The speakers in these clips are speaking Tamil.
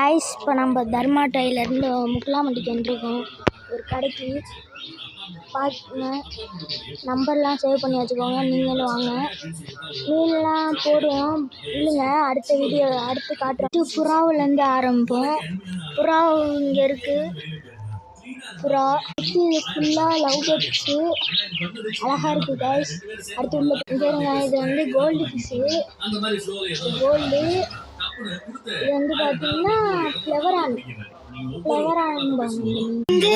கைஸ், இப்போ நம்ம தர்மா டைலர்ந்து முக்கலாம்பட்டிக்கு வந்துருக்கோம். ஒரு கடைக்கு பார்த்துங்க, நம்பர்லாம் சேவ் பண்ணி வச்சுக்கோங்க. நீங்களும் வாங்க. மீன்லாம் போடுவோம். இல்லைங்க, அடுத்து காட்டுறோம். புறாவிலேருந்து ஆரம்பிப்போம். புறா இங்கே இருக்குது. புறா இது ஃபுல்லாக லவ் பேர்ட்ஸு அழகாக இருக்குது கைஸ். அடுத்து உள்ள பாருங்க, இது வந்து கோல்டு ஃபிஷ்ஷு. கோல்டு இது வந்து பார்த்தீங்கன்னா ஃப்ளவரான் வந்து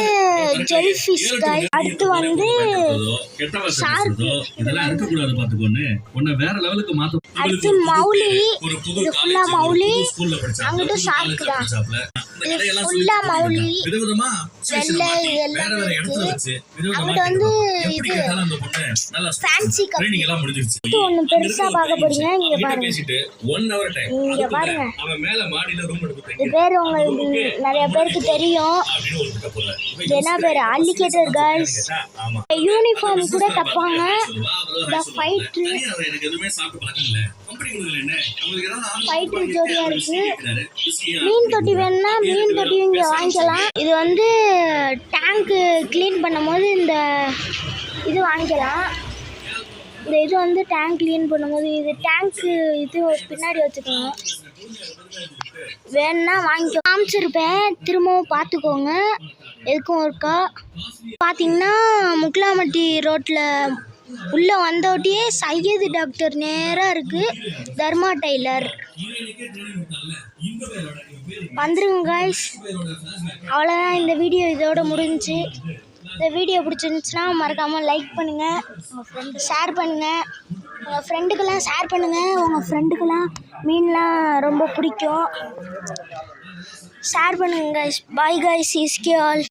ஜெல் ஃபிஷ் கைஸ். அடுத்து வந்து ஷார்க், அடுத்து மௌலி. இது ஃபுல்லா மௌலி, அங்கிட்ட ஷார்க் தான். இது ஃபுல்லா மௌலி, வெள்ளை எல்லாம் இருக்கு. அங்கிட்ட வந்து இது ஃபேன்சி கப். இது ஒன்று பெருசா பார்க்க போறீங்க. இங்க பாருங்க. இது பேர் உங்களுக்கு நிறைய பேருக்கு தெரியும். என்ன பேர்? Alligator guys. யூனிஃபார்ம் கூட தப்பாங்க. ஃபைட்டர் ஜோடியா இருக்கு. மீன் தொட்டி வேணும்னா மீன் தொட்டி இங்க வாங்கிக்கலாம். இது வந்து டேங்க் கிளீன் பண்ணும்போது இந்த இது வாங்கிக்கலாம். இந்த இது வந்து டேங்க் கிளீன் பண்ணும்போது இது டேங்க்கு இது பின்னாடி வச்சுக்கணும். வேணும்னா வாங்கிக்கோ. காமிச்சிருப்பேன், திரும்பவும் பார்த்துக்கோங்க. எதுக்கும் இருக்கா பார்த்தீங்கன்னா, முக்கலாம்பட்டி ரோட்டில் உள்ளே வந்தோட்டியே சையது டாக்டர் நேராக இருக்குது. தர்மா டைலர் வந்துருங்க கைஸ். அவ்வளோதான், இந்த வீடியோ இதோட முடிஞ்சிச்சு. இந்த வீடியோ பிடிச்சிருந்துச்சுன்னா மறக்காமல் லைக் பண்ணுங்கள், ஷேர் பண்ணுங்கள், உங்கள் ஃப்ரெண்டுக்கெல்லாம் ஷேர் பண்ணுங்கள். உங்கள் ஃப்ரெண்டுக்கெல்லாம் மீன்லாம் ரொம்ப பிடிக்கும். ஷேர் பண்ணுங்கள் கைஸ். பாய் கைஸ், இஸ்கே ஆல்.